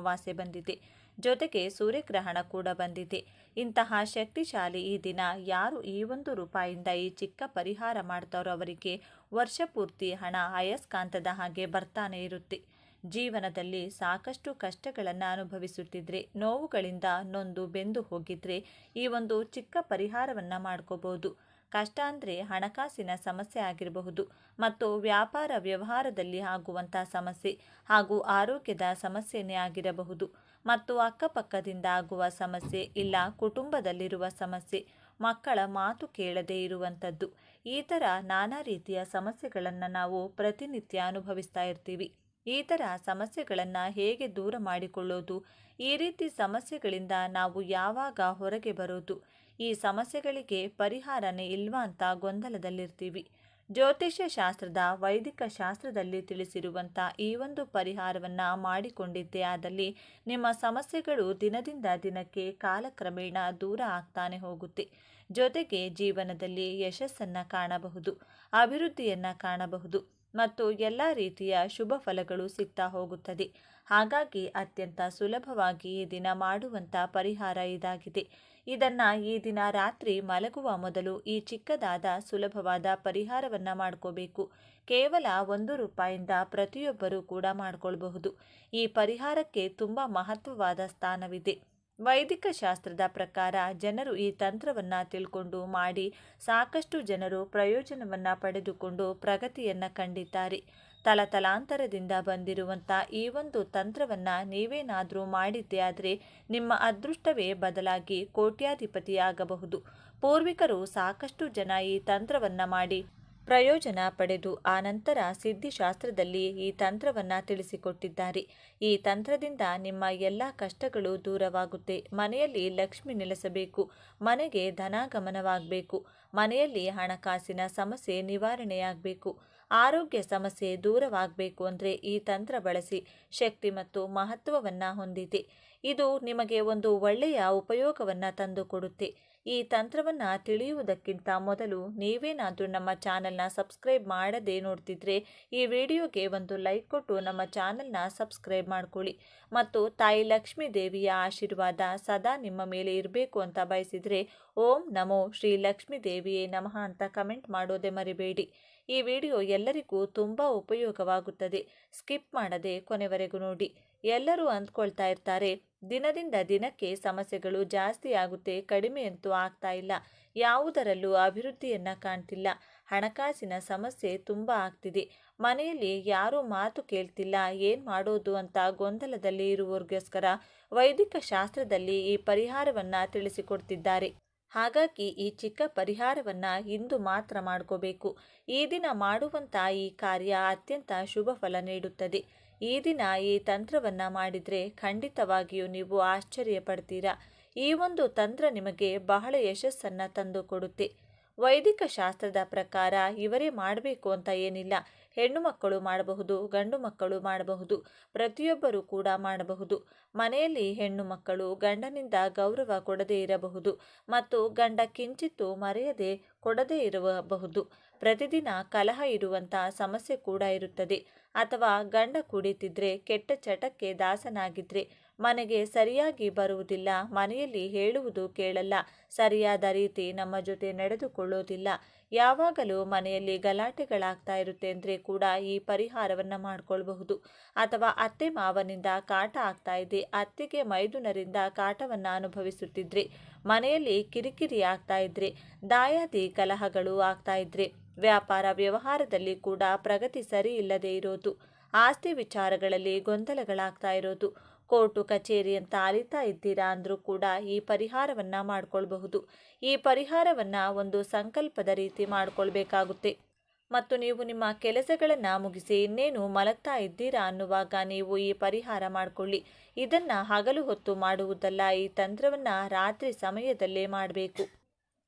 ಅಮಾವಾಸ್ಯೆ ಬಂದಿದೆ. ಜೊತೆಗೆ ಸೂರ್ಯಗ್ರಹಣ ಕೂಡ ಬಂದಿದೆ. ಇಂತಹ ಶಕ್ತಿಶಾಲಿ ಈ ದಿನ ಯಾರು ಈ ₹1 ಈ ಚಿಕ್ಕ ಪರಿಹಾರ ಮಾಡ್ತಾರೋ ಅವರಿಗೆ ವರ್ಷ ಪೂರ್ತಿ ಹಣ ಅಯಸ್ಕಾಂತದ ಹಾಗೆ ಬರ್ತಾನೆ ಇರುತ್ತೆ. ಜೀವನದಲ್ಲಿ ಸಾಕಷ್ಟು ಕಷ್ಟಗಳನ್ನು ಅನುಭವಿಸುತ್ತಿದ್ರೆ, ನೋವುಗಳಿಂದ ನೊಂದು ಬೆಂದು ಹೋಗಿದ್ರೆ ಈ ಒಂದು ಚಿಕ್ಕ ಪರಿಹಾರವನ್ನು ಮಾಡ್ಕೋಬಹುದು. ಕಷ್ಟ ಅಂದರೆ ಹಣಕಾಸಿನ ಸಮಸ್ಯೆ ಆಗಿರಬಹುದು, ಮತ್ತು ವ್ಯಾಪಾರ ವ್ಯವಹಾರದಲ್ಲಿ ಆಗುವಂಥ ಸಮಸ್ಯೆ ಹಾಗೂ ಆರೋಗ್ಯದ ಸಮಸ್ಯೆನೇ ಆಗಿರಬಹುದು, ಮತ್ತು ಅಕ್ಕಪಕ್ಕದಿಂದ ಆಗುವ ಸಮಸ್ಯೆ, ಇಲ್ಲ ಕುಟುಂಬದಲ್ಲಿರುವ ಸಮಸ್ಯೆ, ಮಕ್ಕಳ ಮಾತು ಕೇಳದೇ ಇರುವಂಥದ್ದು. ಈ ಥರ ನಾನಾ ರೀತಿಯ ಸಮಸ್ಯೆಗಳನ್ನು ನಾವು ಪ್ರತಿನಿತ್ಯ ಅನುಭವಿಸ್ತಾ ಇರ್ತೀವಿ. ಈ ಥರ ಸಮಸ್ಯೆಗಳನ್ನು ಹೇಗೆ ದೂರ ಮಾಡಿಕೊಳ್ಳೋದು, ಈ ರೀತಿ ಸಮಸ್ಯೆಗಳಿಂದ ನಾವು ಯಾವಾಗ ಹೊರಗೆ ಬರೋದು, ಈ ಸಮಸ್ಯೆಗಳಿಗೆ ಪರಿಹಾರನೇ ಇಲ್ವಾ ಅಂತ ಗೊಂದಲದಲ್ಲಿರ್ತೀವಿ. ಜ್ಯೋತಿಷ್ಯ ಶಾಸ್ತ್ರದ ವೈದಿಕ ಶಾಸ್ತ್ರದಲ್ಲಿ ತಿಳಿಸಿರುವಂಥ ಈ ಒಂದು ಪರಿಹಾರವನ್ನು ಮಾಡಿಕೊಂಡಿದ್ದೇ ಆದಲ್ಲಿ ನಿಮ್ಮ ಸಮಸ್ಯೆಗಳು ದಿನದಿಂದ ದಿನಕ್ಕೆ ಕಾಲಕ್ರಮೇಣ ದೂರ ಆಗ್ತಾನೆ ಹೋಗುತ್ತೆ. ಜೊತೆಗೆ ಜೀವನದಲ್ಲಿ ಯಶಸ್ಸನ್ನು ಕಾಣಬಹುದು, ಅಭಿವೃದ್ಧಿಯನ್ನು ಕಾಣಬಹುದು, ಮತ್ತು ಎಲ್ಲ ರೀತಿಯ ಶುಭ ಫಲಗಳು ಸಿಗ್ತಾ ಹೋಗುತ್ತದೆ. ಹಾಗಾಗಿ ಅತ್ಯಂತ ಸುಲಭವಾಗಿ ಈ ದಿನ ಮಾಡುವಂಥ ಪರಿಹಾರ ಇದಾಗಿದೆ. ಇದನ್ನು ಈ ದಿನ ರಾತ್ರಿ ಮಲಗುವ ಮೊದಲು ಈ ಚಿಕ್ಕದಾದ ಸುಲಭವಾದ ಪರಿಹಾರವನ್ನು ಮಾಡ್ಕೋಬೇಕು. ಕೇವಲ ₹1 ಪ್ರತಿಯೊಬ್ಬರೂ ಕೂಡ ಮಾಡ್ಕೊಳ್ಬಹುದು. ಈ ಪರಿಹಾರಕ್ಕೆ ತುಂಬ ಮಹತ್ವವಾದ ಸ್ಥಾನವಿದೆ. ವೈದಿಕ ಶಾಸ್ತ್ರದ ಪ್ರಕಾರ ಜನರು ಈ ತಂತ್ರವನ್ನು ತಿಳ್ಕೊಂಡು ಮಾಡಿ ಸಾಕಷ್ಟು ಜನರು ಪ್ರಯೋಜನವನ್ನು ಪಡೆದುಕೊಂಡು ಪ್ರಗತಿಯನ್ನು ಕಂಡಿದ್ದಾರೆ. ತಲತಲಾಂತರದಿಂದ ಬಂದಿರುವಂಥ ಈ ಒಂದು ತಂತ್ರವನ್ನು ನೀವೇನಾದರೂ ಮಾಡಿದ್ದೇ ಆದರೆ ನಿಮ್ಮ ಅದೃಷ್ಟವೇ ಬದಲಾಗಿ ಕೋಟ್ಯಾಧಿಪತಿಯಾಗಬಹುದು. ಪೂರ್ವಿಕರು ಸಾಕಷ್ಟು ಜನ ಈ ತಂತ್ರವನ್ನು ಮಾಡಿ ಪ್ರಯೋಜನ ಪಡೆದು ಆನಂತರ ಸಿದ್ಧಿಶಾಸ್ತ್ರದಲ್ಲಿ ಈ ತಂತ್ರವನ್ನು ತಿಳಿಸಿಕೊಟ್ಟಿದ್ದಾರೆ. ಈ ತಂತ್ರದಿಂದ ನಿಮ್ಮ ಎಲ್ಲ ಕಷ್ಟಗಳು ದೂರವಾಗುತ್ತೆ. ಮನೆಯಲ್ಲಿ ಲಕ್ಷ್ಮಿ ನೆಲೆಸಬೇಕು, ಮನೆಗೆ ಧನಾಗಮನವಾಗಬೇಕು, ಮನೆಯಲ್ಲಿ ಹಣಕಾಸಿನ ಸಮಸ್ಯೆ ನಿವಾರಣೆಯಾಗಬೇಕು, ಆರೋಗ್ಯ ಸಮಸ್ಯೆ ದೂರವಾಗಬೇಕು ಅಂದರೆ ಈ ತಂತ್ರ ಬಳಸಿ. ಶಕ್ತಿ ಮತ್ತು ಮಹತ್ವವನ್ನು ಹೊಂದಿದೆ. ಇದು ನಿಮಗೆ ಒಂದು ಒಳ್ಳೆಯ ಉಪಯೋಗವನ್ನು ತಂದುಕೊಡುತ್ತೆ. ಈ ತಂತ್ರವನ್ನು ತಿಳಿಯುವುದಕ್ಕಿಂತ ಮೊದಲು ನೀವೇನಾದರೂ ನಮ್ಮ ಚಾನಲ್ನ ಸಬ್ಸ್ಕ್ರೈಬ್ ಮಾಡದೇ ನೋಡ್ತಿದ್ರೆ ಈ ವಿಡಿಯೋಗೆ ಒಂದು ಲೈಕ್ ಕೊಟ್ಟು ನಮ್ಮ ಚಾನಲ್ನ ಸಬ್ಸ್ಕ್ರೈಬ್ ಮಾಡ್ಕೊಳ್ಳಿ. ಮತ್ತು ತಾಯಿ ಲಕ್ಷ್ಮೀ ದೇವಿಯ ಆಶೀರ್ವಾದ ಸದಾ ನಿಮ್ಮ ಮೇಲೆ ಇರಬೇಕು ಅಂತ ಬಯಸಿದರೆ ಓಂ ನಮೋ ಶ್ರೀ ಲಕ್ಷ್ಮೀ ದೇವಿಯೇ ನಮಃ ಅಂತ ಕಮೆಂಟ್ ಮಾಡೋದೇ ಮರಿಬೇಡಿ. ಈ ವಿಡಿಯೋ ಎಲ್ಲರಿಗೂ ತುಂಬ ಉಪಯೋಗವಾಗುತ್ತದೆ. ಸ್ಕಿಪ್ ಮಾಡದೆ ಕೊನೆವರೆಗೂ ನೋಡಿ. ಎಲ್ಲರೂ ಅಂದ್ಕೊಳ್ತಾ ಇರ್ತಾರೆ, ದಿನದಿಂದ ದಿನಕ್ಕೆ ಸಮಸ್ಯೆಗಳು ಜಾಸ್ತಿ ಆಗುತ್ತೆ, ಕಡಿಮೆ ಅಂತೂ ಆಗ್ತಾ ಇಲ್ಲ, ಯಾವುದರಲ್ಲೂ ಅಭಿವೃದ್ಧಿಯನ್ನು ಕಾಣ್ತಿಲ್ಲ, ಹಣಕಾಸಿನ ಸಮಸ್ಯೆ ತುಂಬ ಆಗ್ತಿದೆ, ಮನೆಯಲ್ಲಿ ಯಾರೂ ಮಾತು ಕೇಳ್ತಿಲ್ಲ, ಏನು ಮಾಡೋದು ಅಂತ ಗೊಂದಲದಲ್ಲಿ ಇರುವವರಿಗೋಸ್ಕರ ವೈದಿಕ ಶಾಸ್ತ್ರದಲ್ಲಿ ಈ ಪರಿಹಾರವನ್ನು ತಿಳಿಸಿಕೊಡ್ತಿದ್ದಾರೆ. ಹಾಗಾಗಿ ಈ ಚಿಕ್ಕ ಪರಿಹಾರವನ್ನು ಇಂದು ಮಾತ್ರ ಮಾಡ್ಕೋಬೇಕು. ಈ ದಿನ ಮಾಡುವಂಥ ಈ ಕಾರ್ಯ ಅತ್ಯಂತ ಶುಭ ಫಲ ನೀಡುತ್ತದೆ. ಈ ದಿನ ಈ ತಂತ್ರವನ್ನು ಮಾಡಿದರೆ ಖಂಡಿತವಾಗಿಯೂ ನೀವು ಆಶ್ಚರ್ಯ ಪಡ್ತೀರಾ. ಈ ಒಂದು ತಂತ್ರ ನಿಮಗೆ ಬಹಳ ಯಶಸ್ಸನ್ನು ತಂದು ಕೊಡುತ್ತೆ. ವೈದಿಕ ಶಾಸ್ತ್ರದ ಪ್ರಕಾರ ಇವರೇ ಮಾಡಬೇಕು ಅಂತ ಏನಿಲ್ಲ. ಹೆಣ್ಣು ಮಕ್ಕಳು ಮಾಡಬಹುದು, ಗಂಡು ಮಕ್ಕಳು ಮಾಡಬಹುದು, ಪ್ರತಿಯೊಬ್ಬರೂ ಕೂಡ ಮಾಡಬಹುದು. ಮನೆಯಲ್ಲಿ ಹೆಣ್ಣು ಮಕ್ಕಳು ಗಂಡನಿಂದ ಗೌರವ ಕೊಡದೇ ಇರಬಹುದು, ಮತ್ತು ಗಂಡ ಕಿಂಚಿತ್ತು ಮರೆಯದೆ ಕೊಡದೇ ಇರಬಹುದು. ಪ್ರತಿದಿನ ಕಲಹ ಇರುವಂಥ ಸಮಸ್ಯೆ ಕೂಡ ಇರುತ್ತದೆ. ಅಥವಾ ಗಂಡ ಕುಡಿತಿದ್ರೆ, ಕೆಟ್ಟ ಚಟಕ್ಕೆ ದಾಸನಾಗಿದ್ರೆ, ಮನೆಗೆ ಸರಿಯಾಗಿ ಬರುವುದಿಲ್ಲ, ಮನೆಯಲ್ಲಿ ಹೇಳುವುದು ಕೇಳಲ್ಲ, ಸರಿಯಾದ ರೀತಿ ನಮ್ಮ ಜೊತೆ ನಡೆದುಕೊಳ್ಳೋದಿಲ್ಲ, ಯಾವಾಗಲೂ ಮನೆಯಲ್ಲಿ ಗಲಾಟೆಗಳಾಗ್ತಾ ಇರುತ್ತೆ ಅಂದರೆ ಕೂಡ ಈ ಪರಿಹಾರವನ್ನು ಮಾಡಿಕೊಳ್ಬಹುದು. ಅಥವಾ ಅತ್ತೆ ಮಾವನಿಂದ ಕಾಟ ಆಗ್ತಾ ಇದೆ, ಅತ್ತೆಗೆ ಮೈದುನರಿಂದ ಕಾಟವನ್ನು ಅನುಭವಿಸುತ್ತಿದ್ರೆ, ಮನೆಯಲ್ಲಿ ಕಿರಿಕಿರಿ ಆಗ್ತಾ ಇದ್ರೆ, ದಾಯಾದಿ ಕಲಹಗಳು ಆಗ್ತಾ ಇದ್ರೆ, ವ್ಯಾಪಾರ ವ್ಯವಹಾರದಲ್ಲಿ ಕೂಡ ಪ್ರಗತಿ ಸರಿ ಇಲ್ಲದೆ ಇರೋದು, ಆಸ್ತಿ ವಿಚಾರಗಳಲ್ಲಿ ಗೊಂದಲಗಳಾಗ್ತಾ ಇರೋದು, ಕೋರ್ಟು ಕಚೇರಿ ಅಂತ ಅಲಿತಾ ಇದ್ದೀರಾ ಅಂದರೂ ಕೂಡ ಈ ಪರಿಹಾರವನ್ನು ಮಾಡಿಕೊಳ್ಬಹುದು. ಈ ಪರಿಹಾರವನ್ನು ಒಂದು ಸಂಕಲ್ಪದ ರೀತಿ ಮಾಡಿಕೊಳ್ಬೇಕಾಗುತ್ತೆ. ಮತ್ತು ನೀವು ನಿಮ್ಮ ಕೆಲಸಗಳನ್ನು ಮುಗಿಸಿ ಇನ್ನೇನು ಮಲಗ್ತಾ ಇದ್ದೀರಾ ಅನ್ನುವಾಗ ನೀವು ಈ ಪರಿಹಾರ ಮಾಡಿಕೊಳ್ಳಿ. ಇದನ್ನು ಹಗಲು ಹೊತ್ತು ಮಾಡುವುದಲ್ಲ, ಈ ತಂತ್ರವನ್ನು ರಾತ್ರಿ ಸಮಯದಲ್ಲೇ ಮಾಡಬೇಕು.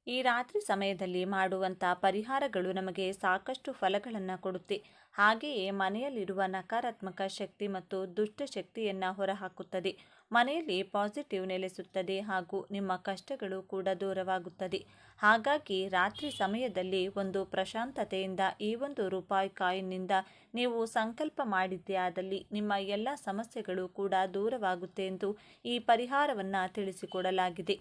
ಈ ರಾತ್ರಿ ಸಮಯದಲ್ಲಿ ಮಾಡುವಂಥ ಪರಿಹಾರಗಳು ನಮಗೆ ಸಾಕಷ್ಟು ಫಲಗಳನ್ನು ಕೊಡುತ್ತೆ. ಹಾಗೆಯೇ ಮನೆಯಲ್ಲಿರುವ ನಕಾರಾತ್ಮಕ ಶಕ್ತಿ ಮತ್ತು ದುಷ್ಟ ಶಕ್ತಿಯನ್ನು ಹೊರಹಾಕುತ್ತದೆ. ಮನೆಯಲ್ಲಿ ಪಾಸಿಟಿವ್ ನೆಲೆಸುತ್ತದೆ ಹಾಗೂ ನಿಮ್ಮ ಕಷ್ಟಗಳು ಕೂಡ ದೂರವಾಗುತ್ತದೆ. ಹಾಗಾಗಿ ರಾತ್ರಿ ಸಮಯದಲ್ಲಿ ಒಂದು ಪ್ರಶಾಂತತೆಯಿಂದ ಈ ಒಂದು ರೂಪಾಯಿ ಕಾಯಿನ್ನಿಂದ ನೀವು ಸಂಕಲ್ಪ ಮಾಡಿದ್ದೇ ಆದಲ್ಲಿ ನಿಮ್ಮ ಎಲ್ಲ ಸಮಸ್ಯೆಗಳು ಕೂಡ ದೂರವಾಗುತ್ತೆ ಎಂದು ಈ ಪರಿಹಾರವನ್ನು ತಿಳಿಸಿಕೊಡಲಾಗಿದೆ.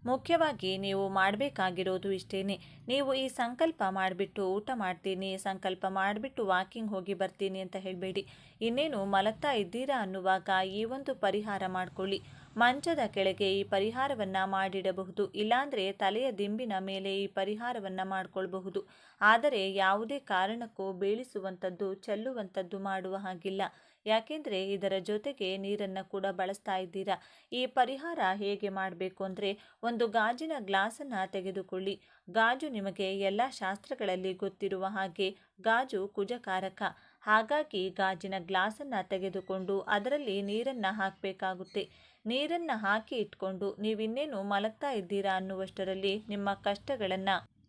ಮುಖ್ಯವಾಗಿ ನೀವು ಮಾಡಬೇಕಾಗಿರೋದು ಇಷ್ಟೇನೆ. ನೀವು ಈ ಸಂಕಲ್ಪ ಮಾಡಿಬಿಟ್ಟು ಊಟ ಮಾಡ್ತೀನಿ, ಸಂಕಲ್ಪ ಮಾಡಿಬಿಟ್ಟು ವಾಕಿಂಗ್ ಹೋಗಿ ಬರ್ತೀನಿ ಅಂತ ಹೇಳಬೇಡಿ. ಇನ್ನೇನು ಮಲಗ್ತಾ ಇದ್ದೀರಾ ಅನ್ನುವಾಗ ಈ ಒಂದು ಪರಿಹಾರ ಮಾಡಿಕೊಳ್ಳಿ. ಮಂಚದ ಕೆಳಗೆ ಈ ಪರಿಹಾರವನ್ನು ಮಾಡಿಡಬಹುದು, ಇಲ್ಲಾಂದರೆ ತಲೆಯ ದಿಂಬಿನ ಮೇಲೆ ಈ ಪರಿಹಾರವನ್ನು ಮಾಡಿಕೊಳ್ಬಹುದು. ಆದರೆ ಯಾವುದೇ ಕಾರಣಕ್ಕೂ ಬೀಳಿಸುವಂಥದ್ದು ಚೆಲ್ಲುವಂಥದ್ದು ಮಾಡುವ ಹಾಗಿಲ್ಲ. ಯಾಕೆಂದರೆ ಇದರ ಜೊತೆಗೆ ನೀರನ್ನು ಕೂಡ ಬಳಸ್ತಾ ಇದ್ದೀರಾ. ಈ ಪರಿಹಾರ ಹೇಗೆ ಮಾಡಬೇಕು ಅಂದರೆ, ಒಂದು ಗಾಜಿನ ಗ್ಲಾಸನ್ನು ತೆಗೆದುಕೊಳ್ಳಿ. ಗಾಜು ನಿಮಗೆ ಎಲ್ಲ ಶಾಸ್ತ್ರಗಳಲ್ಲಿ ಗೊತ್ತಿರುವ ಹಾಗೆ ಗಾಜು ಕುಜಕಾರಕ. ಹಾಗಾಗಿ ಗಾಜಿನ ಗ್ಲಾಸನ್ನು ತೆಗೆದುಕೊಂಡು ಅದರಲ್ಲಿ ನೀರನ್ನು ಹಾಕಬೇಕಾಗುತ್ತೆ. ನೀರನ್ನು ಹಾಕಿ ಇಟ್ಕೊಂಡು ನೀವಿನ್ನೇನು ಮಲಗ್ತಾ ಇದ್ದೀರಾ ಅನ್ನುವಷ್ಟರಲ್ಲಿ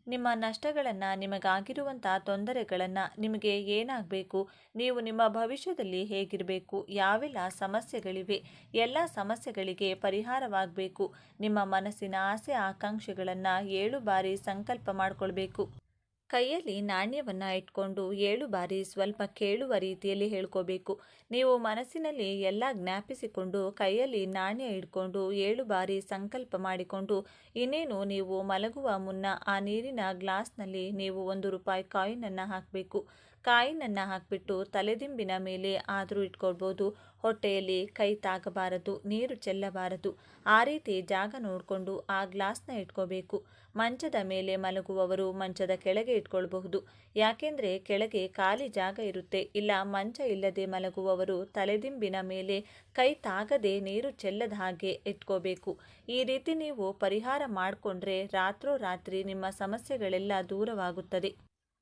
ನಿಮ್ಮ ನಷ್ಟಗಳನ್ನು, ನಿಮಗಾಗಿರುವಂಥ ತೊಂದರೆಗಳನ್ನು, ನಿಮಗೆ ಏನಾಗಬೇಕು, ನೀವು ನಿಮ್ಮ ಭವಿಷ್ಯದಲ್ಲಿ ಹೇಗಿರಬೇಕು, ಯಾವೆಲ್ಲ ಸಮಸ್ಯೆಗಳಿವೆ, ಎಲ್ಲ ಸಮಸ್ಯೆಗಳಿಗೆ ಪರಿಹಾರವಾಗಬೇಕು. ನಿಮ್ಮ ಮನಸ್ಸಿನ ಆಸೆ ಆಕಾಂಕ್ಷೆಗಳನ್ನು 7 ಬಾರಿ ಸಂಕಲ್ಪ ಮಾಡಿಕೊಳ್ಬೇಕು. ಕೈಯಲ್ಲಿ ನಾಣ್ಯವನ್ನು ಇಟ್ಕೊಂಡು 7 ಬಾರಿ ಸ್ವಲ್ಪ ಕೇಳುವ ರೀತಿಯಲ್ಲಿ ಹೇಳ್ಕೋಬೇಕು. ನೀವು ಮನಸ್ಸಿನಲ್ಲಿ ಎಲ್ಲ ಜ್ಞಾಪಿಸಿಕೊಂಡು ಕೈಯಲ್ಲಿ ನಾಣ್ಯ ಇಟ್ಕೊಂಡು 7 ಬಾರಿ ಸಂಕಲ್ಪ ಮಾಡಿಕೊಂಡು ಇನ್ನೇನು ನೀವು ಮಲಗುವ ಮುನ್ನ ಆ ನೀರಿನ ಗ್ಲಾಸ್ನಲ್ಲಿ ನೀವು 1 ರೂಪಾಯಿ ಕಾಯಿನನ್ನು ಹಾಕಬೇಕು. ಕಾಯಿನನ್ನು ಹಾಕಿಬಿಟ್ಟು ತಲೆದಿಂಬಿನ ಮೇಲೆ ಆದರೂ ಇಟ್ಕೊಳ್ಬೋದು. ಹೊಟ್ಟೆಯಲ್ಲಿ ಕೈ ತಾಗಬಾರದು, ನೀರು ಚೆಲ್ಲಬಾರದು. ಆ ರೀತಿ ಜಾಗ ನೋಡಿಕೊಂಡು ಆ ಗ್ಲಾಸ್ನ ಇಟ್ಕೋಬೇಕು. ಮಂಚದ ಮೇಲೆ ಮಲಗುವವರು ಮಂಚದ ಕೆಳಗೆ ಇಟ್ಕೊಳ್ಬಹುದು. ಯಾಕೆಂದರೆ ಕೆಳಗೆ ಖಾಲಿ ಜಾಗ ಇರುತ್ತೆ. ಇಲ್ಲ ಮಂಚ ಇಲ್ಲದೆ ಮಲಗುವವರು ತಲೆದಿಂಬಿನ ಮೇಲೆ ಕೈ ತಾಗದೆ ನೀರು ಚೆಲ್ಲದ ಹಾಗೆ ಇಟ್ಕೋಬೇಕು. ಈ ರೀತಿ ನೀವು ಪರಿಹಾರ ಮಾಡಿಕೊಂಡ್ರೆ ರಾತ್ರೋರಾತ್ರಿ ನಿಮ್ಮ ಸಮಸ್ಯೆಗಳೆಲ್ಲ ದೂರವಾಗುತ್ತದೆ.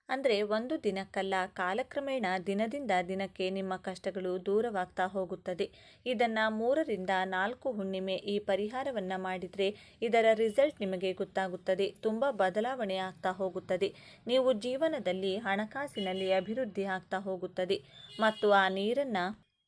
ಅಂದರೆ ಒಂದು ದಿನಕ್ಕಲ್ಲ, ಕಾಲಕ್ರಮೇಣ ದಿನದಿಂದ ದಿನಕ್ಕೆ ನಿಮ್ಮ ಕಷ್ಟಗಳು ದೂರವಾಗ್ತಾ ಹೋಗುತ್ತದೆ. ಇದನ್ನು 3 ರಿಂದ 4 ಹುಣ್ಣಿಮೆ ಈ ಪರಿಹಾರವನ್ನು ಮಾಡಿದರೆ ಇದರ ರಿಸಲ್ಟ್ ನಿಮಗೆ ಗೊತ್ತಾಗುತ್ತದೆ. ತುಂಬ ಬದಲಾವಣೆ ಆಗ್ತಾ ಹೋಗುತ್ತದೆ. ನೀವು ಜೀವನದಲ್ಲಿ ಹಣಕಾಸಿನಲ್ಲಿ ಅಭಿವೃದ್ಧಿ ಆಗ್ತಾ ಹೋಗುತ್ತದೆ. ಮತ್ತು ಆ ನೀರನ್ನು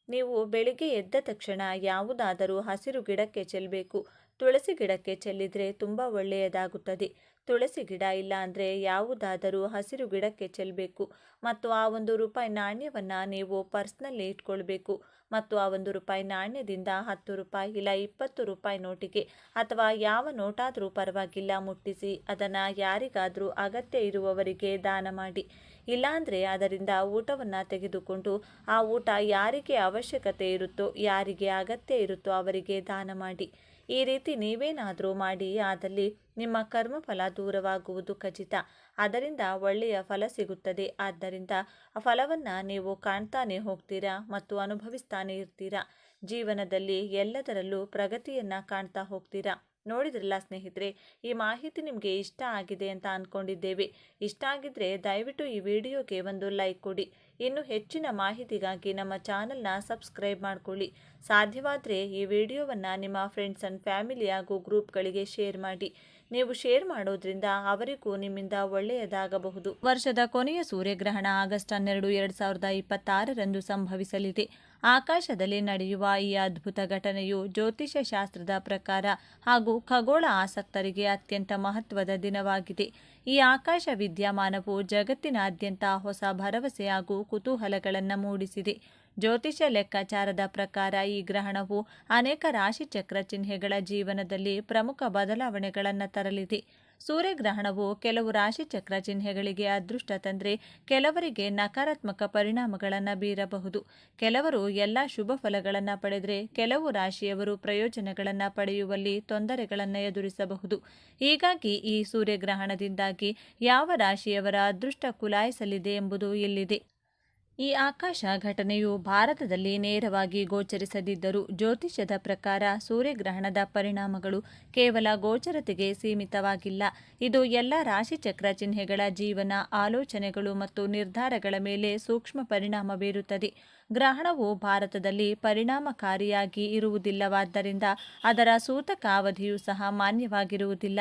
ನೀವು ಬೆಳಿಗ್ಗೆ ಎದ್ದ ತಕ್ಷಣ ಯಾವುದಾದರೂ ಹಸಿರು ಗಿಡಕ್ಕೆ ಚೆಲ್ಲಬೇಕು. ತುಳಸಿ ಗಿಡಕ್ಕೆ ಚೆಲ್ಲಿದರೆ ತುಂಬ ಒಳ್ಳೆಯದಾಗುತ್ತದೆ. ತುಳಸಿ ಗಿಡ ಇಲ್ಲ ಅಂದರೆ ಯಾವುದಾದರೂ ಹಸಿರು ಗಿಡಕ್ಕೆ ಚೆಲ್ಲಬೇಕು. ಮತ್ತು ಆ 1 ರೂಪಾಯಿ ನಾಣ್ಯವನ್ನು ನೀವು ಪರ್ಸ್ನಲ್ಲಿ ಇಟ್ಕೊಳ್ಬೇಕು. ಮತ್ತು ಆ 1 ರೂಪಾಯಿ ನಾಣ್ಯದಿಂದ 10 ರೂಪಾಯಿ ಇಲ್ಲ 20 ರೂಪಾಯಿ ನೋಟಿಗೆ ಅಥವಾ ಯಾವ ನೋಟಾದರೂ ಪರವಾಗಿಲ್ಲ ಮುಟ್ಟಿಸಿ ಅದನ್ನು ಯಾರಿಗಾದರೂ ಅಗತ್ಯ ಇರುವವರಿಗೆ ದಾನ ಮಾಡಿ. ಇಲ್ಲಾಂದರೆ ಅದರಿಂದ ಊಟವನ್ನು ತೆಗೆದುಕೊಂಡು ಆ ಊಟ ಯಾರಿಗೆ ಅವಶ್ಯಕತೆ ಇರುತ್ತೋ, ಯಾರಿಗೆ ಅಗತ್ಯ ಇರುತ್ತೋ ಅವರಿಗೆ ದಾನ ಮಾಡಿ. ಈ ರೀತಿ ನೀವೇನಾದರೂ ಮಾಡಿ ಆದಲ್ಲಿ ನಿಮ್ಮ ಕರ್ಮಫಲ ದೂರವಾಗುವುದು ಖಚಿತ. ಅದರಿಂದ ಒಳ್ಳೆಯ ಫಲ ಸಿಗುತ್ತದೆ. ಆದ್ದರಿಂದ ಆ ಫಲವನ್ನು ನೀವು ಕಾಣ್ತಾನೆ ಹೋಗ್ತೀರಾ ಮತ್ತು ಅನುಭವಿಸ್ತಾನೆ ಇರ್ತೀರಾ. ಜೀವನದಲ್ಲಿ ಎಲ್ಲದರಲ್ಲೂ ಪ್ರಗತಿಯನ್ನು ಕಾಣ್ತಾ ಹೋಗ್ತೀರಾ. ನೋಡಿದ್ರಲ್ಲ ಸ್ನೇಹಿತರೆ, ಈ ಮಾಹಿತಿ ನಿಮಗೆ ಇಷ್ಟ ಆಗಿದೆ ಅಂತ ಅಂದ್ಕೊಂಡಿದ್ದೇವೆ. ಇಷ್ಟ ಆಗಿದ್ದರೆ ದಯವಿಟ್ಟು ಈ ವಿಡಿಯೋಗೆ ಒಂದು ಲೈಕ್ ಕೊಡಿ. ಇನ್ನು ಹೆಚ್ಚಿನ ಮಾಹಿತಿಗಾಗಿ ನಮ್ಮ ಚಾನಲ್ನ ಸಬ್ಸ್ಕ್ರೈಬ್ ಮಾಡಿಕೊಳ್ಳಿ. ಸಾಧ್ಯವಾದರೆ ಈ ವಿಡಿಯೋವನ್ನು ನಿಮ್ಮ ಫ್ರೆಂಡ್ಸ್ ಆ್ಯಂಡ್ ಫ್ಯಾಮಿಲಿ ಹಾಗೂ ಗ್ರೂಪ್ಗಳಿಗೆ ಶೇರ್ ಮಾಡಿ. ನೀವು ಶೇರ್ ಮಾಡೋದ್ರಿಂದ ಅವರಿಗೂ ನಿಮ್ಮಿಂದ ಒಳ್ಳೆಯದಾಗಬಹುದು. ವರ್ಷದ ಕೊನೆಯ ಸೂರ್ಯಗ್ರಹಣ ಆಗಸ್ಟ್ 12, 2026ರಂದು ಸಂಭವಿಸಲಿದೆ. ಆಕಾಶದಲ್ಲಿ ನಡೆಯುವ ಈ ಅದ್ಭುತ ಘಟನೆಯು ಜ್ಯೋತಿಷ್ಯ ಶಾಸ್ತ್ರದ ಪ್ರಕಾರ ಹಾಗೂ ಖಗೋಳ ಆಸಕ್ತರಿಗೆ ಅತ್ಯಂತ ಮಹತ್ವದ ದಿನವಾಗಿದೆ. ಈ ಆಕಾಶ ವಿದ್ಯಮಾನವು ಜಗತ್ತಿನಾದ್ಯಂತ ಹೊಸ ಭರವಸೆ ಹಾಗೂ ಕುತೂಹಲಗಳನ್ನು ಮೂಡಿಸಿದೆ. ಜ್ಯೋತಿಷ್ಯ ಲೆಕ್ಕಾಚಾರದ ಪ್ರಕಾರ ಈ ಗ್ರಹಣವು ಅನೇಕ ರಾಶಿಚಕ್ರ ಚಿಹ್ನೆಗಳ ಜೀವನದಲ್ಲಿ ಪ್ರಮುಖ ಬದಲಾವಣೆಗಳನ್ನು ತರಲಿದೆ. ಸೂರ್ಯಗ್ರಹಣವು ಕೆಲವು ರಾಶಿಚಕ್ರ ಚಿಹ್ನೆಗಳಿಗೆ ಅದೃಷ್ಟ ತಂದರೆ ಕೆಲವರಿಗೆ ನಕಾರಾತ್ಮಕ ಪರಿಣಾಮಗಳನ್ನು ಬೀರಬಹುದು. ಕೆಲವರು ಎಲ್ಲ ಶುಭ ಫಲಗಳನ್ನು ಪಡೆದರೆ ಕೆಲವು ರಾಶಿಯವರು ಪ್ರಯೋಜನಗಳನ್ನು ಪಡೆಯುವಲ್ಲಿ ತೊಂದರೆಗಳನ್ನು ಎದುರಿಸಬಹುದು. ಹೀಗಾಗಿ ಈ ಸೂರ್ಯಗ್ರಹಣದಿಂದಾಗಿ ಯಾವ ರಾಶಿಯವರ ಅದೃಷ್ಟ ಕುಲಾಯಿಸಲಿದೆ ಎಂಬುದು ಇಲ್ಲಿದೆ. ಈ ಆಕಾಶ ಘಟನೆಯು ಭಾರತದಲ್ಲಿ ನೇರವಾಗಿ ಗೋಚರಿಸದಿದ್ದರೂ ಜ್ಯೋತಿಷ್ಯದ ಪ್ರಕಾರ ಸೂರ್ಯಗ್ರಹಣದ ಪರಿಣಾಮಗಳು ಕೇವಲ ಗೋಚರತೆಗೆ ಸೀಮಿತವಾಗಿಲ್ಲ. ಇದು ಎಲ್ಲ ರಾಶಿಚಕ್ರ ಚಿಹ್ನೆಗಳ ಜೀವನ, ಆಲೋಚನೆಗಳು ಮತ್ತು ನಿರ್ಧಾರಗಳ ಮೇಲೆ ಸೂಕ್ಷ್ಮ ಪರಿಣಾಮ ಬೀರುತ್ತದೆ. ಗ್ರಹಣವು ಭಾರತದಲ್ಲಿ ಪರಿಣಾಮಕಾರಿಯಾಗಿ ಇರುವುದಿಲ್ಲವಾದ್ದರಿಂದ ಅದರ ಸೂತಕ ಅವಧಿಯೂ ಸಹ ಮಾನ್ಯವಾಗಿರುವುದಿಲ್ಲ.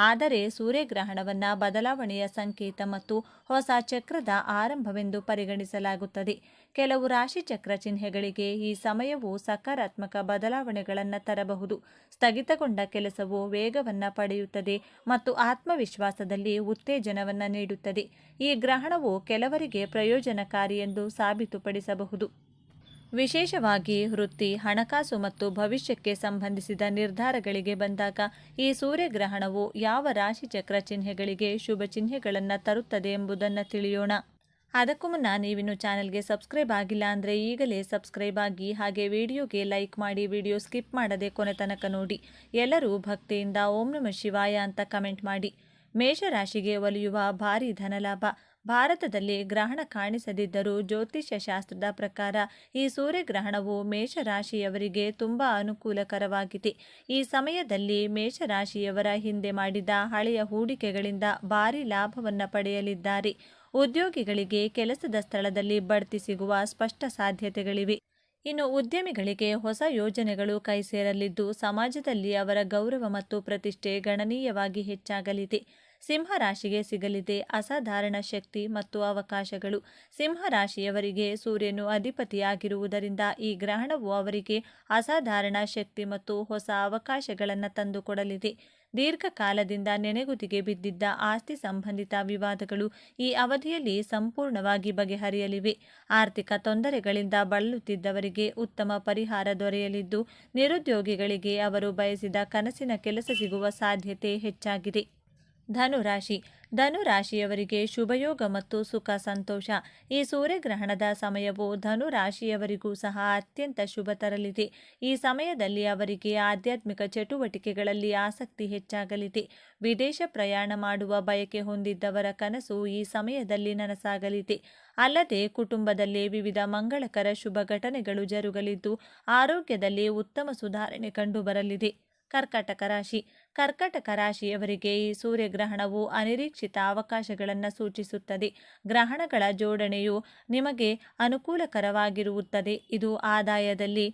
ಆದರೆ ಸೂರ್ಯಗ್ರಹಣವನ್ನು ಬದಲಾವಣೆಯ ಸಂಕೇತ ಮತ್ತು ಹೊಸ ಚಕ್ರದ ಆರಂಭವೆಂದು ಪರಿಗಣಿಸಲಾಗುತ್ತದೆ. ಕೆಲವು ರಾಶಿಚಕ್ರ ಚಿಹ್ನೆಗಳಿಗೆ ಈ ಸಮಯವು ಸಕಾರಾತ್ಮಕ ಬದಲಾವಣೆಗಳನ್ನು ತರಬಹುದು. ಸ್ಥಗಿತಗೊಂಡ ಕೆಲಸವು ವೇಗವನ್ನು ಪಡೆಯುತ್ತದೆ ಮತ್ತು ಆತ್ಮವಿಶ್ವಾಸದಲ್ಲಿ ಉತ್ತೇಜನವನ್ನು ನೀಡುತ್ತದೆ. ಈ ಗ್ರಹಣವು ಕೆಲವರಿಗೆ ಪ್ರಯೋಜನಕಾರಿ ಎಂದು ಸಾಬೀತುಪಡಿಸಬಹುದು. ವಿಶೇಷವಾಗಿ ವೃತ್ತಿ, ಹಣಕಾಸು ಮತ್ತು ಭವಿಷ್ಯಕ್ಕೆ ಸಂಬಂಧಿಸಿದ ನಿರ್ಧಾರಗಳಿಗೆ ಬಂದಾಗ ಈ ಸೂರ್ಯಗ್ರಹಣವು ಯಾವ ರಾಶಿಚಕ್ರ ಚಿಹ್ನೆಗಳಿಗೆ ಶುಭ ಚಿಹ್ನೆಗಳನ್ನು ತರುತ್ತದೆ ಎಂಬುದನ್ನು ತಿಳಿಯೋಣ. ಅದಕ್ಕೂ ಮುನ್ನ ನೀವಿನ್ನು ಚಾನಲ್ಗೆ ಸಬ್ಸ್ಕ್ರೈಬ್ ಆಗಿಲ್ಲ ಅಂದರೆ ಈಗಲೇ ಸಬ್ಸ್ಕ್ರೈಬ್ ಆಗಿ, ಹಾಗೆ ವಿಡಿಯೋಗೆ ಲೈಕ್ ಮಾಡಿ, ವಿಡಿಯೋ ಸ್ಕಿಪ್ ಮಾಡದೆ ಕೊನೆ ತನಕ ನೋಡಿ. ಎಲ್ಲರೂ ಭಕ್ತಿಯಿಂದ ಓಂ ನಮಃ ಶಿವಾಯ ಅಂತ ಕಮೆಂಟ್ ಮಾಡಿ. ಮೇಷರಾಶಿಗೆ ಒಲಿಯುವ ಭಾರೀ ಧನಲಾಭ. ಭಾರತದಲ್ಲಿ ಗ್ರಹಣ ಕಾಣಿಸದಿದ್ದರೂ ಜ್ಯೋತಿಷ್ಯ ಶಾಸ್ತ್ರದ ಪ್ರಕಾರ ಈ ಸೂರ್ಯಗ್ರಹಣವು ಮೇಷರಾಶಿಯವರಿಗೆ ತುಂಬ ಅನುಕೂಲಕರವಾಗಿದೆ. ಈ ಸಮಯದಲ್ಲಿ ಮೇಷರಾಶಿಯವರ ಹಿಂದೆ ಮಾಡಿದ ಹಳೆಯ ಹೂಡಿಕೆಗಳಿಂದ ಭಾರೀ ಲಾಭವನ್ನು ಪಡೆಯಲಿದ್ದಾರೆ. ಉದ್ಯೋಗಿಗಳಿಗೆ ಕೆಲಸದ ಸ್ಥಳದಲ್ಲಿ ಬಡ್ತಿ ಸಿಗುವ ಸ್ಪಷ್ಟ ಸಾಧ್ಯತೆಗಳಿವೆ. ಇನ್ನು ಉದ್ಯಮಿಗಳಿಗೆ ಹೊಸ ಯೋಜನೆಗಳು ಕೈಸೇರಲಿದ್ದು ಸಮಾಜದಲ್ಲಿ ಅವರ ಗೌರವ ಮತ್ತು ಪ್ರತಿಷ್ಠೆ ಗಣನೀಯವಾಗಿ ಹೆಚ್ಚಾಗಲಿದೆ. ಸಿಂಹರಾಶಿಗೆ ಸಿಗಲಿದೆ ಅಸಾಧಾರಣ ಶಕ್ತಿ ಮತ್ತು ಅವಕಾಶಗಳು. ಸಿಂಹರಾಶಿಯವರಿಗೆ ಸೂರ್ಯನು ಅಧಿಪತಿಯಾಗಿರುವುದರಿಂದ ಈ ಗ್ರಹಣವು ಅವರಿಗೆ ಅಸಾಧಾರಣ ಶಕ್ತಿ ಮತ್ತು ಹೊಸ ಅವಕಾಶಗಳನ್ನು ತಂದುಕೊಡಲಿದೆ. ದೀರ್ಘಕಾಲದಿಂದ ನೆನೆಗುದಿಗೆ ಬಿದ್ದಿದ್ದ ಆಸ್ತಿ ಸಂಬಂಧಿತ ವಿವಾದಗಳು ಈ ಅವಧಿಯಲ್ಲಿ ಸಂಪೂರ್ಣವಾಗಿ ಬಗೆಹರಿಯಲಿವೆ. ಆರ್ಥಿಕ ತೊಂದರೆಗಳಿಂದ ಬಳಲುತ್ತಿದ್ದವರಿಗೆ ಉತ್ತಮ ಪರಿಹಾರ ದೊರೆಯಲಿದ್ದು ನಿರುದ್ಯೋಗಿಗಳಿಗೆ ಅವರು ಬಯಸಿದ ಕನಸಿನ ಕೆಲಸ ಸಿಗುವ ಸಾಧ್ಯತೆ ಹೆಚ್ಚಾಗಿದೆ. ಧನುರಾಶಿಯವರಿಗೆ ಶುಭಯೋಗ ಮತ್ತು ಸುಖ ಸಂತೋಷ. ಈ ಸೂರ್ಯಗ್ರಹಣದ ಸಮಯವು ಧನುರಾಶಿಯವರಿಗೂ ಸಹ ಅತ್ಯಂತ ಶುಭ ತರಲಿದೆ. ಈ ಸಮಯದಲ್ಲಿ ಅವರಿಗೆ ಆಧ್ಯಾತ್ಮಿಕ ಚಟುವಟಿಕೆಗಳಲ್ಲಿ ಆಸಕ್ತಿ ಹೆಚ್ಚಾಗಲಿದೆ. ವಿದೇಶ ಪ್ರಯಾಣ ಮಾಡುವ ಬಯಕೆ ಹೊಂದಿದ್ದವರ ಕನಸು ಈ ಸಮಯದಲ್ಲಿ ನನಸಾಗಲಿದೆ. ಅಲ್ಲದೆ ಕುಟುಂಬದಲ್ಲಿ ವಿವಿಧ ಮಂಗಳಕರ ಶುಭ ಘಟನೆಗಳು ಜರುಗಲಿದ್ದು ಆರೋಗ್ಯದಲ್ಲಿ ಉತ್ತಮ ಸುಧಾರಣೆ ಕಂಡುಬರಲಿದೆ. ಕರ್ಕಟಕ ರಾಶಿಯವರಿಗೆ ಈ ಸೂರ್ಯಗ್ರಹಣವು ಅನಿರೀಕ್ಷಿತ ಅವಕಾಶಗಳನ್ನು ಸೂಚಿಸುತ್ತದೆ. ಗ್ರಹಣಗಳ ಜೋಡಣೆಯು ನಿಮಗೆ ಅನುಕೂಲಕರವಾಗಿರುತ್ತದೆ. ಇದು ಆದಾಯದಲ್ಲಿ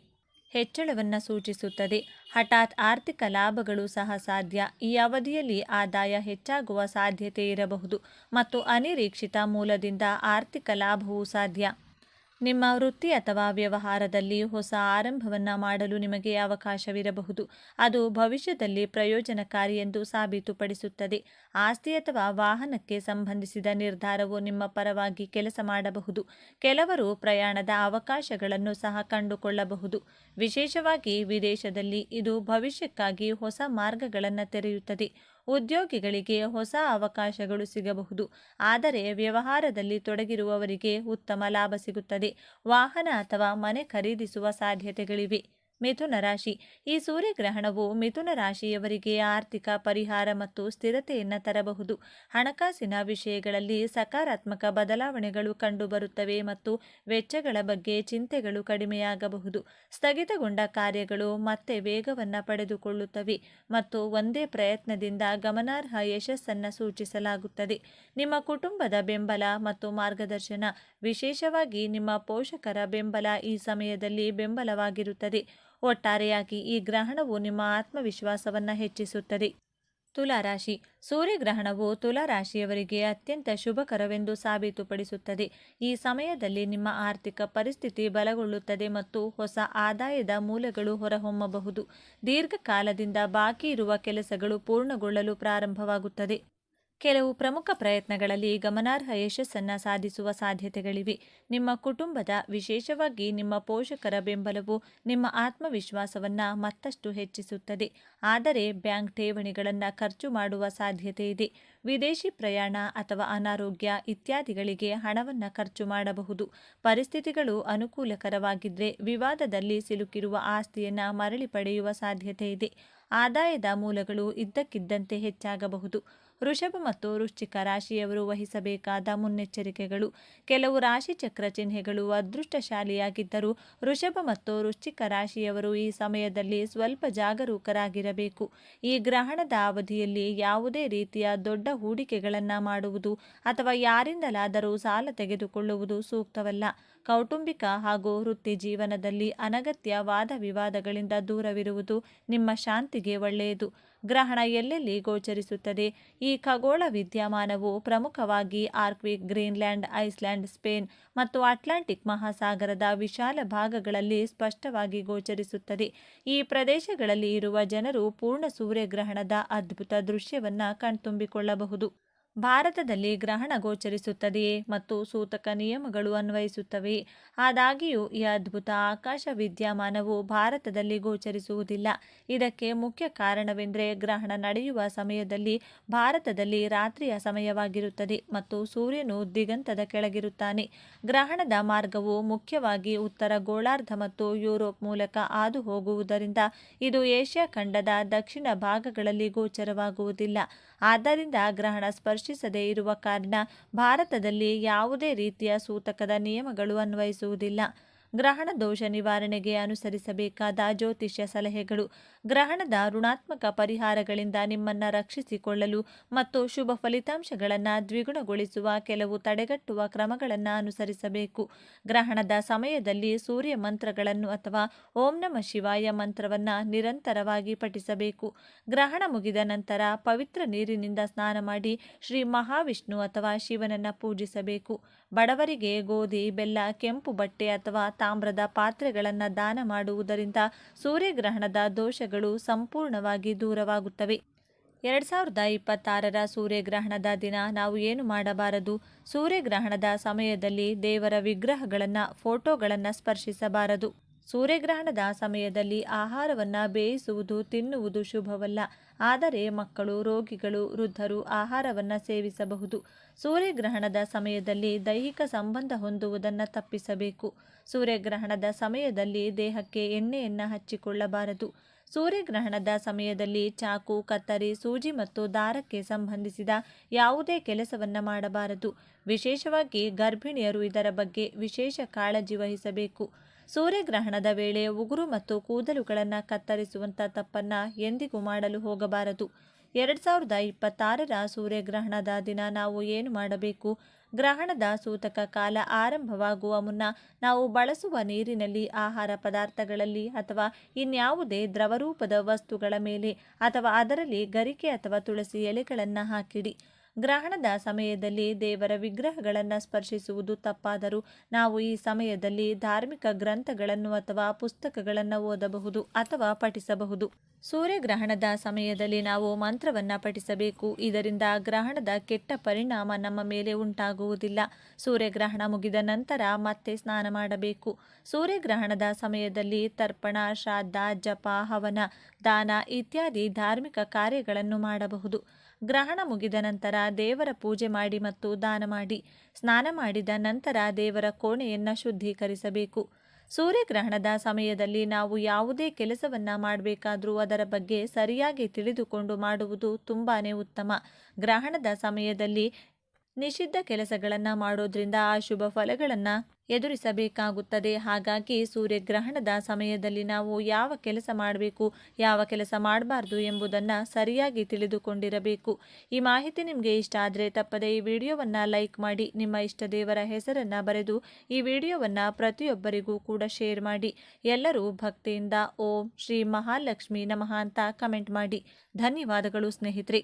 ಹೆಚ್ಚಳವನ್ನು ಸೂಚಿಸುತ್ತದೆ. ಹಠಾತ್ ಆರ್ಥಿಕ ಲಾಭಗಳು ಸಹ ಸಾಧ್ಯ. ಈ ಅವಧಿಯಲ್ಲಿ ಆದಾಯ ಹೆಚ್ಚಾಗುವ ಸಾಧ್ಯತೆ ಇರಬಹುದು ಮತ್ತು ಅನಿರೀಕ್ಷಿತ ಮೂಲದಿಂದ ಆರ್ಥಿಕ ಲಾಭವೂ ಸಾಧ್ಯ. ನಿಮ್ಮ ವೃತ್ತಿ ಅಥವಾ ವ್ಯವಹಾರದಲ್ಲಿ ಹೊಸ ಆರಂಭವನ್ನು ಮಾಡಲು ನಿಮಗೆ ಅವಕಾಶವಿರಬಹುದು. ಅದು ಭವಿಷ್ಯದಲ್ಲಿ ಪ್ರಯೋಜನಕಾರಿ ಎಂದು ಸಾಬೀತುಪಡಿಸುತ್ತದೆ. ಆಸ್ತಿ ಅಥವಾ ವಾಹನಕ್ಕೆ ಸಂಬಂಧಿಸಿದ ನಿರ್ಧಾರವು ನಿಮ್ಮ ಪರವಾಗಿ ಕೆಲಸ ಮಾಡಬಹುದು. ಕೆಲವರು ಪ್ರಯಾಣದ ಅವಕಾಶಗಳನ್ನು ಸಹ ಕಂಡುಕೊಳ್ಳಬಹುದು. ವಿಶೇಷವಾಗಿ ವಿದೇಶದಲ್ಲಿ ಇದು ಭವಿಷ್ಯಕ್ಕಾಗಿ ಹೊಸ ಮಾರ್ಗಗಳನ್ನು ತೆರೆಯುತ್ತದೆ. ಉದ್ಯೋಗಿಗಳಿಗೆ ಹೊಸ ಅವಕಾಶಗಳು ಸಿಗಬಹುದು, ಆದರೆ ವ್ಯವಹಾರದಲ್ಲಿ ತೊಡಗಿರುವವರಿಗೆ ಉತ್ತಮ ಲಾಭ ಸಿಗುತ್ತದೆ. ವಾಹನ ಅಥವಾ ಮನೆ ಖರೀದಿಸುವ ಸಾಧ್ಯತೆಗಳಿವೆ. ಮಿಥುನ ರಾಶಿ. ಈ ಸೂರ್ಯಗ್ರಹಣವು ಮಿಥುನ ರಾಶಿಯವರಿಗೆ ಆರ್ಥಿಕ ಪರಿಹಾರ ಮತ್ತು ಸ್ಥಿರತೆಯನ್ನು ತರಬಹುದು. ಹಣಕಾಸಿನ ವಿಷಯಗಳಲ್ಲಿ ಸಕಾರಾತ್ಮಕ ಬದಲಾವಣೆಗಳು ಕಂಡುಬರುತ್ತವೆ ಮತ್ತು ವೆಚ್ಚಗಳ ಬಗ್ಗೆ ಚಿಂತೆಗಳು ಕಡಿಮೆಯಾಗಬಹುದು. ಸ್ಥಗಿತಗೊಂಡ ಕಾರ್ಯಗಳು ಮತ್ತೆ ವೇಗವನ್ನು ಪಡೆದುಕೊಳ್ಳುತ್ತವೆ ಮತ್ತು ಒಂದೇ ಪ್ರಯತ್ನದಿಂದ ಗಮನಾರ್ಹ ಯಶಸ್ಸನ್ನು ಸೂಚಿಸಲಾಗುತ್ತದೆ. ನಿಮ್ಮ ಕುಟುಂಬದ ಬೆಂಬಲ ಮತ್ತು ಮಾರ್ಗದರ್ಶನ, ವಿಶೇಷವಾಗಿ ನಿಮ್ಮ ಪೋಷಕರ ಬೆಂಬಲ ಈ ಸಮಯದಲ್ಲಿ ಬೆಂಬಲವಾಗಿರುತ್ತದೆ. ಒಟ್ಟಾರೆಯಾಗಿ ಈ ಗ್ರಹಣವು ನಿಮ್ಮ ಆತ್ಮವಿಶ್ವಾಸವನ್ನು ಹೆಚ್ಚಿಸುತ್ತದೆ. ತುಲಾರಾಶಿ. ಸೂರ್ಯಗ್ರಹಣವು ತುಲಾರಾಶಿಯವರಿಗೆ ಅತ್ಯಂತ ಶುಭಕರವೆಂದು ಸಾಬೀತುಪಡಿಸುತ್ತದೆ. ಈ ಸಮಯದಲ್ಲಿ ನಿಮ್ಮ ಆರ್ಥಿಕ ಪರಿಸ್ಥಿತಿ ಬಲಗೊಳ್ಳುತ್ತದೆ ಮತ್ತು ಹೊಸ ಆದಾಯದ ಮೂಲಗಳು ಹೊರಹೊಮ್ಮಬಹುದು. ದೀರ್ಘಕಾಲದಿಂದ ಬಾಕಿ ಇರುವ ಕೆಲಸಗಳು ಪೂರ್ಣಗೊಳ್ಳಲು ಪ್ರಾರಂಭವಾಗುತ್ತದೆ. ಕೆಲವು ಪ್ರಮುಖ ಪ್ರಯತ್ನಗಳಲ್ಲಿ ಗಮನಾರ್ಹ ಯಶಸ್ಸನ್ನು ಸಾಧಿಸುವ ಸಾಧ್ಯತೆಗಳಿವೆ. ನಿಮ್ಮ ಕುಟುಂಬದ, ವಿಶೇಷವಾಗಿ ನಿಮ್ಮ ಪೋಷಕರ ಬೆಂಬಲವು ನಿಮ್ಮ ಆತ್ಮವಿಶ್ವಾಸವನ್ನು ಮತ್ತಷ್ಟು ಹೆಚ್ಚಿಸುತ್ತದೆ. ಆದರೆ ಬ್ಯಾಂಕ್ ಠೇವಣಿಗಳನ್ನು ಖರ್ಚು ಮಾಡುವ ಸಾಧ್ಯತೆ ಇದೆ. ವಿದೇಶಿ ಪ್ರಯಾಣ ಅಥವಾ ಅನಾರೋಗ್ಯ ಇತ್ಯಾದಿಗಳಿಗೆ ಹಣವನ್ನು ಖರ್ಚು ಮಾಡಬಹುದು. ಪರಿಸ್ಥಿತಿಗಳು ಅನುಕೂಲಕರವಾಗಿದ್ದರೆ ವಿವಾದದಲ್ಲಿ ಸಿಲುಕಿರುವ ಆಸ್ತಿಯನ್ನು ಮರಳಿ ಪಡೆಯುವ ಸಾಧ್ಯತೆ ಇದೆ. ಆದಾಯದ ಮೂಲಗಳು ಇದ್ದಕ್ಕಿದ್ದಂತೆ ಹೆಚ್ಚಾಗಬಹುದು. ವೃಷಭ ಮತ್ತು ವೃಶ್ಚಿಕ ರಾಶಿಯವರು ವಹಿಸಬೇಕಾದ ಮುನ್ನೆಚ್ಚರಿಕೆಗಳು. ಕೆಲವು ರಾಶಿಚಕ್ರ ಚಿಹ್ನೆಗಳು ಅದೃಷ್ಟಶಾಲಿಯಾಗಿದ್ದರೂ ವೃಷಭ ಮತ್ತು ವೃಶ್ಚಿಕ ರಾಶಿಯವರು ಈ ಸಮಯದಲ್ಲಿ ಸ್ವಲ್ಪ ಜಾಗರೂಕರಾಗಿರಬೇಕು. ಈ ಗ್ರಹಣದ ಅವಧಿಯಲ್ಲಿ ಯಾವುದೇ ರೀತಿಯ ದೊಡ್ಡ ಹೂಡಿಕೆಗಳನ್ನು ಮಾಡುವುದು ಅಥವಾ ಯಾರಿಂದಲಾದರೂ ಸಾಲ ತೆಗೆದುಕೊಳ್ಳುವುದು ಸೂಕ್ತವಲ್ಲ. ಕೌಟುಂಬಿಕ ಹಾಗೂ ವೃತ್ತಿ ಜೀವನದಲ್ಲಿ ಅನಗತ್ಯ ವಾದ ವಿವಾದಗಳಿಂದ ದೂರವಿರುವುದು ನಿಮ್ಮ ಶಾಂತಿಗೆ ಒಳ್ಳೆಯದು. ಗ್ರಹಣ ಎಲ್ಲೆಲ್ಲಿ ಗೋಚರಿಸುತ್ತದೆ? ಈ ಖಗೋಳ ವಿದ್ಯಮಾನವು ಪ್ರಮುಖವಾಗಿ ಆರ್ಕ್ಟಿಕ್, ಗ್ರೀನ್ಲ್ಯಾಂಡ್, ಐಸ್ಲ್ಯಾಂಡ್, ಸ್ಪೇನ್ ಮತ್ತು ಅಟ್ಲಾಂಟಿಕ್ ಮಹಾಸಾಗರದ ವಿಶಾಲ ಭಾಗಗಳಲ್ಲಿ ಸ್ಪಷ್ಟವಾಗಿ ಗೋಚರಿಸುತ್ತದೆ. ಈ ಪ್ರದೇಶಗಳಲ್ಲಿ ಇರುವ ಜನರು ಪೂರ್ಣ ಸೂರ್ಯಗ್ರಹಣದ ಅದ್ಭುತ ದೃಶ್ಯವನ್ನು ಕಣ್ತುಂಬಿಕೊಳ್ಳಬಹುದು. ಭಾರತದಲ್ಲಿ ಗ್ರಹಣ ಗೋಚರಿಸುತ್ತದೆಯೇ ಮತ್ತು ಸೂತಕ ನಿಯಮಗಳು ಅನ್ವಯಿಸುತ್ತವೆಯೇ? ಆದಾಗ್ಯೂ ಈ ಅದ್ಭುತ ಆಕಾಶ ವಿದ್ಯಮಾನವು ಭಾರತದಲ್ಲಿ ಗೋಚರಿಸುವುದಿಲ್ಲ. ಇದಕ್ಕೆ ಮುಖ್ಯ ಕಾರಣವೆಂದರೆ ಗ್ರಹಣ ನಡೆಯುವ ಸಮಯದಲ್ಲಿ ಭಾರತದಲ್ಲಿ ರಾತ್ರಿಯ ಸಮಯವಾಗಿರುತ್ತದೆ ಮತ್ತು ಸೂರ್ಯನು ದಿಗಂತದ ಕೆಳಗಿರುತ್ತಾನೆ. ಗ್ರಹಣದ ಮಾರ್ಗವು ಮುಖ್ಯವಾಗಿ ಉತ್ತರ ಗೋಳಾರ್ಧ ಮತ್ತು ಯುರೋಪ್ ಮೂಲಕ ಹಾದು ಹೋಗುವುದರಿಂದ ಇದು ಏಷ್ಯಾ ಖಂಡದ ದಕ್ಷಿಣ ಭಾಗಗಳಲ್ಲಿ ಗೋಚರವಾಗುವುದಿಲ್ಲ. ಆದ್ದರಿಂದ ಗ್ರಹಣ ಸ್ಪರ್ಶಿಸದೇ ಇರುವ ಕಾರಣ ಭಾರತದಲ್ಲಿ ಯಾವುದೇ ರೀತಿಯ ಸೂತಕದ ನಿಯಮಗಳು ಅನ್ವಯಿಸುವುದಿಲ್ಲ. ಗ್ರಹಣ ದೋಷ ನಿವಾರಣೆಗೆ ಅನುಸರಿಸಬೇಕಾದ ಜ್ಯೋತಿಷ್ಯ ಸಲಹೆಗಳು. ಗ್ರಹಣದ ಋಣಾತ್ಮಕ ಪರಿಹಾರಗಳಿಂದ ನಿಮ್ಮನ್ನು ರಕ್ಷಿಸಿಕೊಳ್ಳಲು ಮತ್ತು ಶುಭ ಫಲಿತಾಂಶಗಳನ್ನು ದ್ವಿಗುಣಗೊಳಿಸುವ ಕೆಲವು ತಡೆಗಟ್ಟುವ ಕ್ರಮಗಳನ್ನು ಅನುಸರಿಸಬೇಕು. ಗ್ರಹಣದ ಸಮಯದಲ್ಲಿ ಸೂರ್ಯ ಮಂತ್ರಗಳನ್ನು ಅಥವಾ ಓಂ ನಮಃ ಶಿವಾಯ ಮಂತ್ರವನ್ನು ನಿರಂತರವಾಗಿ ಪಠಿಸಬೇಕು. ಗ್ರಹಣ ಮುಗಿದ ನಂತರ ಪವಿತ್ರ ನೀರಿನಿಂದ ಸ್ನಾನ ಮಾಡಿ ಶ್ರೀ ಮಹಾವಿಷ್ಣು ಅಥವಾ ಶಿವನನ್ನು ಪೂಜಿಸಬೇಕು. ಬಡವರಿಗೆ ಗೋಧಿ, ಬೆಲ್ಲ, ಕೆಂಪು ಬಟ್ಟೆ ಅಥವಾ ತಾಮ್ರದ ಪಾತ್ರೆಗಳನ್ನು ದಾನ ಮಾಡುವುದರಿಂದ ಸೂರ್ಯಗ್ರಹಣದ ದೋಷಗಳು ಸಂಪೂರ್ಣವಾಗಿ ದೂರವಾಗುತ್ತವೆ. 2026ರ ಸೂರ್ಯಗ್ರಹಣದ ದಿನ ನಾವು ಏನು ಮಾಡಬಾರದು? ಸೂರ್ಯಗ್ರಹಣದ ಸಮಯದಲ್ಲಿ ದೇವರ ವಿಗ್ರಹಗಳನ್ನು, ಫೋಟೋಗಳನ್ನು ಸ್ಪರ್ಶಿಸಬಾರದು. ಸೂರ್ಯಗ್ರಹಣದ ಸಮಯದಲ್ಲಿ ಆಹಾರವನ್ನು ಬೇಯಿಸುವುದು, ತಿನ್ನುವುದು ಶುಭವಲ್ಲ. ಆದರೆ ಮಕ್ಕಳು, ರೋಗಿಗಳು, ವೃದ್ಧರು ಆಹಾರವನ್ನು ಸೇವಿಸಬಹುದು. ಸೂರ್ಯಗ್ರಹಣದ ಸಮಯದಲ್ಲಿ ದೈಹಿಕ ಸಂಬಂಧ ಹೊಂದುವುದನ್ನು ತಪ್ಪಿಸಬೇಕು. ಸೂರ್ಯಗ್ರಹಣದ ಸಮಯದಲ್ಲಿ ದೇಹಕ್ಕೆ ಎಣ್ಣೆಯನ್ನು ಹಚ್ಚಿಕೊಳ್ಳಬಾರದು. ಸೂರ್ಯಗ್ರಹಣದ ಸಮಯದಲ್ಲಿ ಚಾಕು, ಕತ್ತರಿ, ಸೂಜಿ ಮತ್ತು ದಾರಕ್ಕೆ ಸಂಬಂಧಿಸಿದ ಯಾವುದೇ ಕೆಲಸವನ್ನು ಮಾಡಬಾರದು. ವಿಶೇಷವಾಗಿ ಗರ್ಭಿಣಿಯರು ಇದರ ಬಗ್ಗೆ ವಿಶೇಷ ಕಾಳಜಿ ವಹಿಸಬೇಕು. ಸೂರ್ಯಗ್ರಹಣದ ವೇಳೆ ಉಗುರು ಮತ್ತು ಕೂದಲುಗಳನ್ನು ಕತ್ತರಿಸುವಂಥ ತಪ್ಪನ್ನು ಎಂದಿಗೂ ಮಾಡಲು ಹೋಗಬಾರದು. 2026ರ ಸೂರ್ಯಗ್ರಹಣದ ದಿನ ನಾವು ಏನು ಮಾಡಬೇಕು? ಗ್ರಹಣದ ಸೂತಕ ಕಾಲ ಆರಂಭವಾಗುವ ಮುನ್ನ ನಾವು ಬಳಸುವ ನೀರಿನಲ್ಲಿ, ಆಹಾರ ಪದಾರ್ಥಗಳಲ್ಲಿ ಅಥವಾ ಇನ್ಯಾವುದೇ ದ್ರವರೂಪದ ವಸ್ತುಗಳ ಮೇಲೆ ಅಥವಾ ಅದರಲ್ಲಿ ಗರಿಕೆ ಅಥವಾ ತುಳಸಿ ಎಲೆಗಳನ್ನು ಹಾಕಿಡಿ. ಗ್ರಹಣದ ಸಮಯದಲ್ಲಿ ದೇವರ ವಿಗ್ರಹಗಳನ್ನು ಸ್ಪರ್ಶಿಸುವುದು ತಪ್ಪಾದರೂ ನಾವು ಈ ಸಮಯದಲ್ಲಿ ಧಾರ್ಮಿಕ ಗ್ರಂಥಗಳನ್ನು ಅಥವಾ ಪುಸ್ತಕಗಳನ್ನು ಓದಬಹುದು ಅಥವಾ ಪಠಿಸಬಹುದು. ಸೂರ್ಯಗ್ರಹಣದ ಸಮಯದಲ್ಲಿ ನಾವು ಮಂತ್ರವನ್ನು ಪಠಿಸಬೇಕು. ಇದರಿಂದ ಗ್ರಹಣದ ಕೆಟ್ಟ ಪರಿಣಾಮ ನಮ್ಮ ಮೇಲೆ ಉಂಟಾಗುವುದಿಲ್ಲ. ಸೂರ್ಯಗ್ರಹಣ ಮುಗಿದ ನಂತರ ಮತ್ತೆ ಸ್ನಾನ ಮಾಡಬೇಕು. ಸೂರ್ಯಗ್ರಹಣದ ಸಮಯದಲ್ಲಿ ತರ್ಪಣ, ಶ್ರಾದ್ದ, ಜಪ, ಹವನ, ದಾನ ಇತ್ಯಾದಿ ಧಾರ್ಮಿಕ ಕಾರ್ಯಗಳನ್ನು ಮಾಡಬಹುದು. ಗ್ರಹಣ ಮುಗಿದ ನಂತರ ದೇವರ ಪೂಜೆ ಮಾಡಿ ಮತ್ತು ದಾನ ಮಾಡಿ. ಸ್ನಾನ ಮಾಡಿದ ನಂತರ ದೇವರ ಕೋಣೆಯನ್ನು ಶುದ್ಧೀಕರಿಸಬೇಕು. ಸೂರ್ಯಗ್ರಹಣದ ಸಮಯದಲ್ಲಿ ನಾವು ಯಾವುದೇ ಕೆಲಸವನ್ನು ಮಾಡಬೇಕಾದರೂ ಅದರ ಬಗ್ಗೆ ಸರಿಯಾಗಿ ತಿಳಿದುಕೊಂಡು ಮಾಡುವುದು ತುಂಬಾನೇ ಉತ್ತಮ. ಗ್ರಹಣದ ಸಮಯದಲ್ಲಿ ನಿಷಿದ್ಧ ಕೆಲಸಗಳನ್ನು ಮಾಡೋದ್ರಿಂದ ಅಶುಭ ಫಲಗಳನ್ನು ಎದುರಿಸಬೇಕಾಗುತ್ತದೆ. ಹಾಗಾಗಿ ಸೂರ್ಯಗ್ರಹಣದ ಸಮಯದಲ್ಲಿ ನಾವು ಯಾವ ಕೆಲಸ ಮಾಡಬೇಕು, ಯಾವ ಕೆಲಸ ಮಾಡಬಾರ್ದು ಎಂಬುದನ್ನು ಸರಿಯಾಗಿ ತಿಳಿದುಕೊಂಡಿರಬೇಕು. ಈ ಮಾಹಿತಿ ನಿಮಗೆ ಇಷ್ಟ ಆದರೆ ತಪ್ಪದೆ ಈ ವಿಡಿಯೋವನ್ನು ಲೈಕ್ ಮಾಡಿ, ನಿಮ್ಮ ಇಷ್ಟ ದೇವರ ಹೆಸರನ್ನು ಬರೆದು ಈ ವಿಡಿಯೋವನ್ನು ಪ್ರತಿಯೊಬ್ಬರಿಗೂ ಕೂಡ ಶೇರ್ ಮಾಡಿ. ಎಲ್ಲರೂ ಭಕ್ತಿಯಿಂದ ಓಂ ಶ್ರೀ ಮಹಾಲಕ್ಷ್ಮಿ ನಮಃ ಅಂತ ಕಮೆಂಟ್ ಮಾಡಿ. ಧನ್ಯವಾದಗಳು ಸ್ನೇಹಿತರೆ.